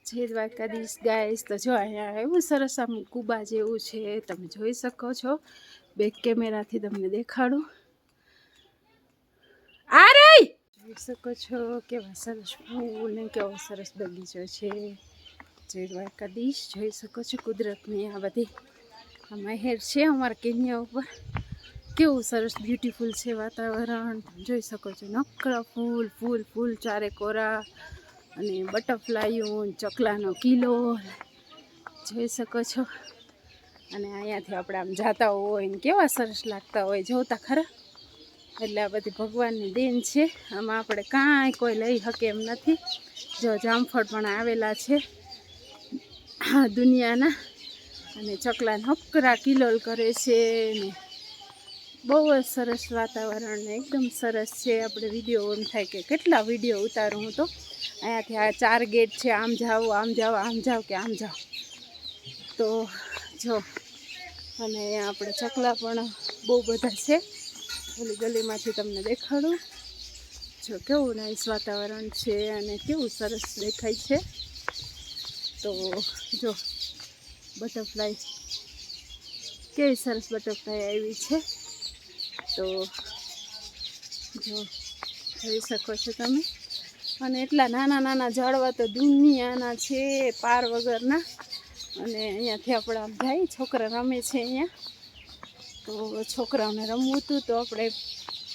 જય દ્વારકાધીશ ગાઈસ. તો જો અહીંયા એવું સરસ આમ કુબા જેવું છે, તમે જોઈ શકો છો. બેક કેમેરાથી તમને દેખાડું. આ રહી જોઈ શકો છો કેવા સરસ ફૂલ ને કેવો સરસ બગીચો છે. જય દ્વારકાધીશ. જોઈ શકો છો કુદરતની આ બધી મહેર છે અમારા કેન્યા ઉપર. કેવું સરસ બ્યુટીફુલ છે વાતાવરણ. જોઈ શકો છો નકરા ફૂલ ફૂલ ફૂલ ચારે કોરા અને બટરફ્લાયું ચકલાનો કિલો જોઈ શકો છો. અને અહીંયાથી આપણે આમ જતા હોય ને કેવા સરસ લાગતા હોય જોતા ખરા. એટલે આ બધી ભગવાનની દેન છે. આમાં આપણે કાંઈ કોઈ લઈ શકે એમ નથી. જો જામફળ પણ આવેલા છે દુનિયાના. અને ચકલા નકરા કિલોલ કરે છે ને બહુ જ સરસ વાતાવરણ ને એકદમ સરસ છે. આપણે વિડીયો એમ થાય કે કેટલા વિડીયો ઉતારું હું તો. અહીંયાથી આ 4 ગેટ છે. આમ જાઓ આમ જાઓ આમ જાઓ કે આમ જાઓ. તો જો અને આપણે ચકલા પણ બહુ બધા છે. ઓલી ગલીમાંથી તમને દેખાડું. જો કેવું નાઈસ વાતાવરણ છે અને કેવું સરસ દેખાય છે. તો જો બટરફ્લાય કેવી સરસ બટરફ્લાય આવી છે. તો જો જોઈ શકો છો તમે. અને એટલા નાના નાના ઝાડવા તો દુનિયાના છે પાર વગરના. અને અહીંયાથી આપણે આમ જાય છોકરા રમે છે અહીંયા. તો છોકરાઓને રમવું હતું તો આપણે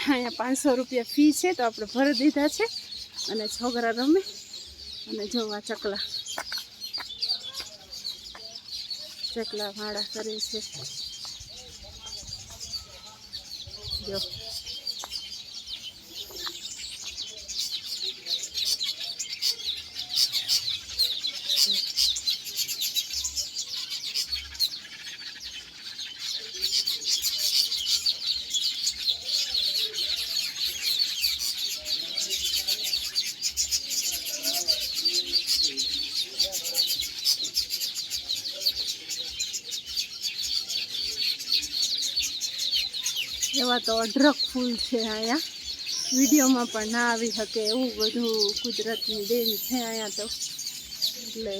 અહીંયા 500 રૂપિયા ફી છે તો આપણે ભરી દીધા છે. અને છોકરા રમે. અને જોવા ચકલા વાળા કરે છે. જો એવા તો અઢળક ફૂલ છે અહીંયા. વિડીયોમાં પણ ના આવી શકે એવું બધું કુદરતની દેન છે અહીંયા તો. એટલે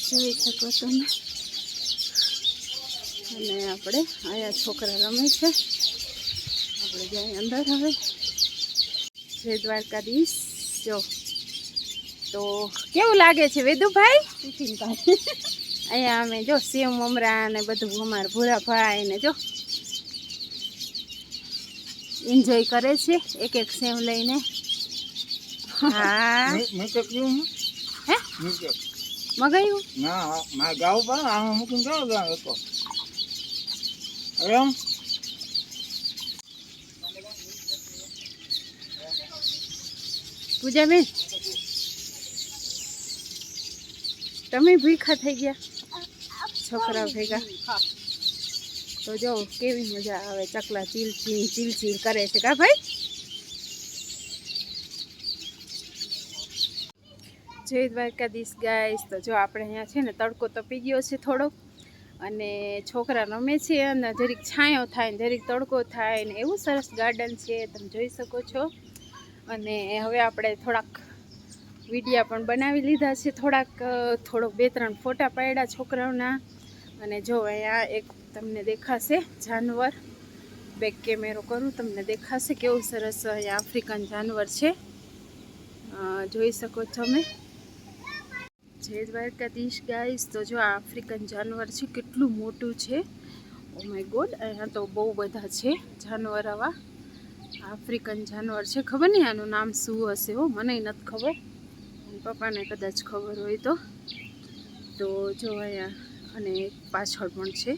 જોઈ શકો તમે. અને આપણે અહીંયા છોકરા રમે છે. આપણે જાય અંદર હવે. જય દ્વારકાધીશ. જો તો કેવું લાગે છે વેદુભાઈ? ટિફિનભાઈ અહીંયા અમે જો સેવ મમરા ને બધું અમારા ભૂરાભાઈ ને જો એન્જોય કરે છે એક એક સેવ લઈને. હા હે મગાયું ના મારા ગાવ પર આમાં મૂકીને જાવ ગાવ હતો એમ. પૂજાબેન તમે ભૂખા થઈ ગયા છોકરા ભેગા. તો જો કેવી મજા આવે. ચકલા ચીલ કરે છે કા ભાઈ. જય દ્વારકાધીશ ગાઈસ. તો જો આપણે અહીંયા છે ને તડકો તપી ગયો છે થોડોક. અને છોકરા રમે છે અને જરીક છાંયો થાય ને જરીક તડકો થાય ને એવું સરસ ગાર્ડન છે તમે જોઈ શકો છો. અને હવે આપણે થોડાક વિડીયા પણ બનાવી લીધા છે. થોડોક 2-3 ફોટા પાડ્યા છોકરાઓના. અને જો અહીંયા એક તમને દેખાશે જાનવર. બેક કેમેરો કરું તમને દેખાશે કેવું સરસ અહીંયા આફ્રિકન જાનવર છે. જોઈ શકો છો તમે. જય દ્વારકાધીશ ગાઈસ. તો જો આ આફ્રિકન જાનવર છે કેટલું મોટું છે. Oh my God. અહીંયા તો બહુ બધા છે જાનવર. આવા આફ્રિકન જાનવર છે. ખબર નહીં આનું નામ શું હશે હો, મને નથી ખબર. પપ્પાને કદાચ ખબર હોય તો. જો અહીંયા અને પાછળ પણ છે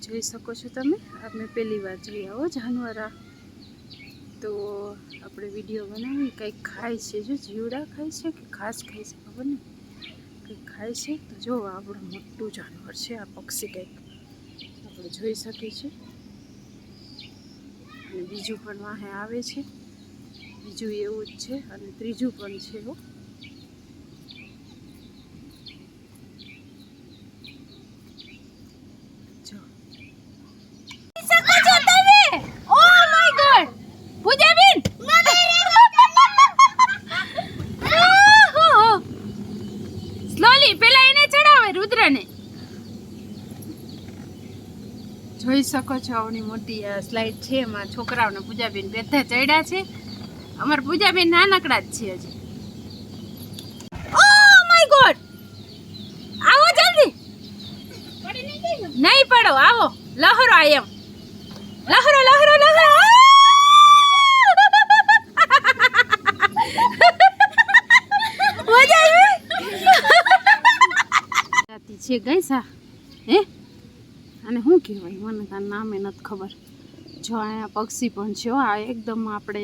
જોઈ શકો છો તમે. આપણે પહેલી વાર જોઈ આવો જાનવર. તો આપણે વિડીયો બનાવી. કંઈક ખાય છે. જો જીવડા ખાય છે કે ઘાસ ખાય છે ખબર નહીં. કંઈક ખાય છે. તો જો આપણું મોટું જાનવર છે આ પક્ષી. કંઈક આપણે જોઈ શકીએ છીએ. અને બીજું પણ વાહે આવે છે. બીજું એવું જ છે અને ત્રીજું પણ છે. જોઈ શકો છો આવની મોટી સ્લાઇડ છે એમાં છોકરાઓને પૂજાબેન બેઠા ચડ્યા છે. અમારા પૂજાબેન નાનકડા જ છે હજી. ઓ માય ગોડ, આવો જલ્દી. નહીં પડો, આવો લહરો. આ એમ લહરો લહરો લહરો. મજા આવી છે ગઈ સા. હે અને શું કહેવાય મને તારું નામે નથી ખબર. જો અહીંયા પક્ષી પણ છે. આ એકદમ આપણે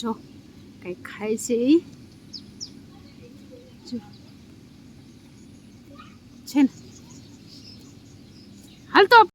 જો કંઈ ખાય છે એ જો છે ને. હાલ તો